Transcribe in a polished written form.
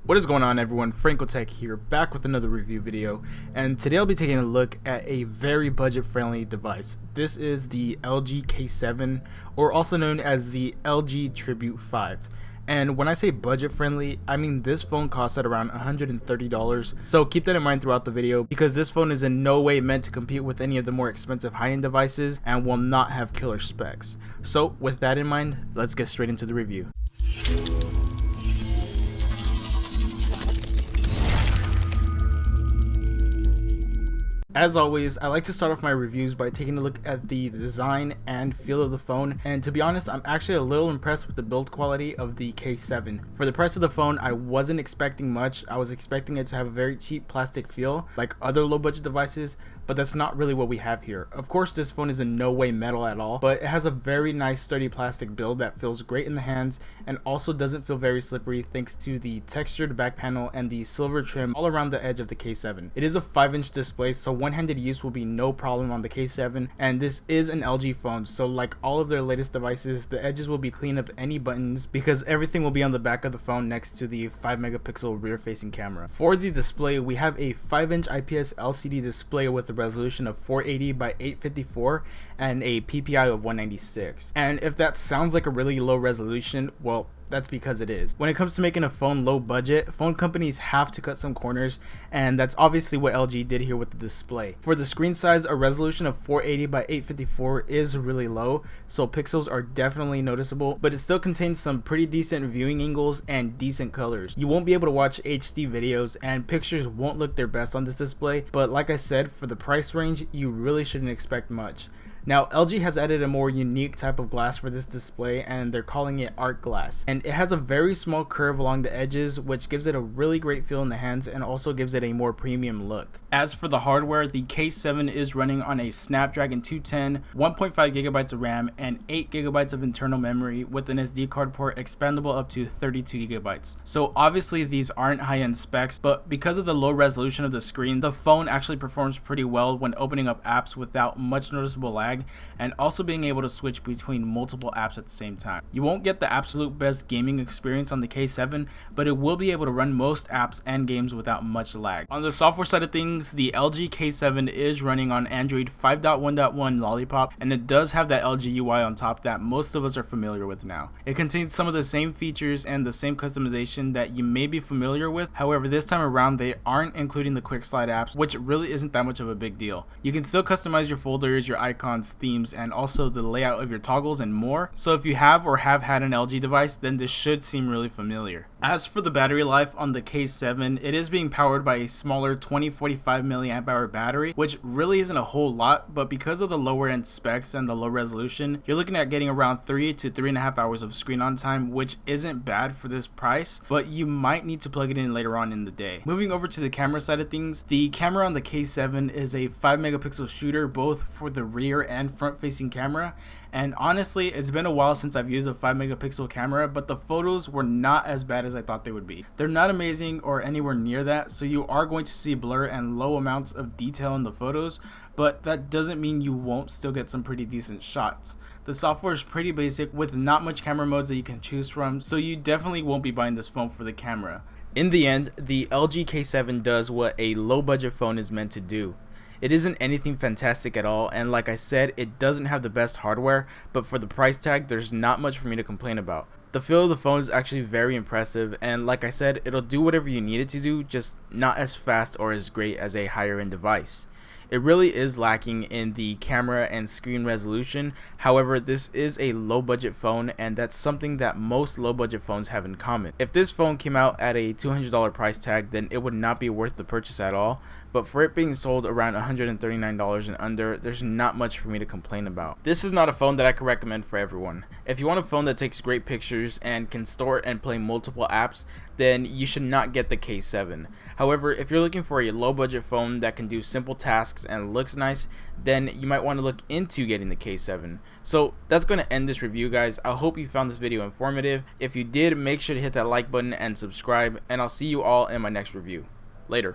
What is going on, everyone? Francotech here, back with another review video, and today I'll be taking a look at a very budget-friendly device. This is the LG K7, or also known as the LG Tribute 5. And when I say budget-friendly, I mean this phone costs at around $130, so keep that in mind throughout the video, because this phone is in no way meant to compete with any of the more expensive high-end devices and will not have killer specs. So with that in mind, let's get straight into the review. As always, I like to start off my reviews by taking a look at the design and feel of the phone, and to be honest, I'm actually a little impressed with the build quality of the K7. For the price of the phone, I wasn't expecting much. I was expecting it to have a very cheap plastic feel like other low budget devices, but that's not really what we have here. Of course, this phone is in no way metal at all, but it has a very nice sturdy plastic build that feels great in the hands and also doesn't feel very slippery thanks to the textured back panel and the silver trim all around the edge of the K7. It is a 5-inch display, so one-handed use will be no problem on the K7, and this is an LG phone, so like all of their latest devices, the edges will be clean of any buttons because everything will be on the back of the phone next to the 5-megapixel rear-facing camera. For the display, we have a 5-inch IPS LCD display with a resolution of 480 by 854 and a PPI of 196. And if that sounds like a really low resolution, well, that's because it is. When it comes to making a phone low budget, phone companies have to cut some corners, and that's obviously what LG did here with the display. For the screen size, a resolution of 480 by 854 is really low, so pixels are definitely noticeable, but it still contains some pretty decent viewing angles and decent colors. You won't be able to watch HD videos, and pictures won't look their best on this display, but like I said, for the price range, you really shouldn't expect much. Now, LG has added a more unique type of glass for this display, and they're calling it art glass. And it has a very small curve along the edges, which gives it a really great feel in the hands and also gives it a more premium look. As for the hardware, the K7 is running on a Snapdragon 210, 1.5GB of RAM, and 8GB of internal memory with an SD card port expandable up to 32GB. So obviously these aren't high-end specs, but because of the low resolution of the screen, the phone actually performs pretty well when opening up apps without much noticeable lag, and also being able to switch between multiple apps at the same time. You won't get the absolute best gaming experience on the K7, but it will be able to run most apps and games without much lag. On the software side of things, the LG K7 is running on Android 5.1.1 Lollipop, and it does have that LG UI on top that most of us are familiar with now. It contains some of the same features and the same customization that you may be familiar with. However, this time around they aren't including the quick slide apps, which really isn't that much of a big deal. You can still customize your folders, your icons, themes, and also the layout of your toggles and more. So if you have or have had an LG device, then this should seem really familiar. As for the battery life on the K7, it is being powered by a smaller 2045 mAh battery, which really isn't a whole lot, but because of the lower end specs and the low resolution, you're looking at getting around 3 to 3.5 hours of screen on time, which isn't bad for this price, but you might need to plug it in later on in the day. Moving over to the camera side of things, the camera on the K7 is a 5-megapixel shooter both for the rear and front facing camera, and honestly it's been a while since I've used a 5-megapixel camera, but the photos were not as bad as I thought they would be. They're not amazing or anywhere near that, so you are going to see blur and low amounts of detail in the photos, but that doesn't mean you won't still get some pretty decent shots. The software is pretty basic with not much camera modes that you can choose from, so you definitely won't be buying this phone for the camera. In the end, the LG K7 does what a low budget phone is meant to do. It isn't anything fantastic at all, and like I said, it doesn't have the best hardware, but for the price tag, there's not much for me to complain about. The feel of the phone is actually very impressive, and like I said, it'll do whatever you need it to do, just not as fast or as great as a higher end device. It really is lacking in the camera and screen resolution. However, this is a low budget phone, and that's something that most low budget phones have in common. If this phone came out at a $200 price tag, then it would not be worth the purchase at all, but for it being sold around $139 and under, there's not much for me to complain about. This is not a phone that I can recommend for everyone. If you want a phone that takes great pictures and can store and play multiple apps, then you should not get the K7. However, if you're looking for a low budget phone that can do simple tasks and looks nice, then you might want to look into getting the K7. So that's going to end this review, guys. I hope you found this video informative. If you did, make sure to hit that like button and subscribe, and I'll see you all in my next review. Later.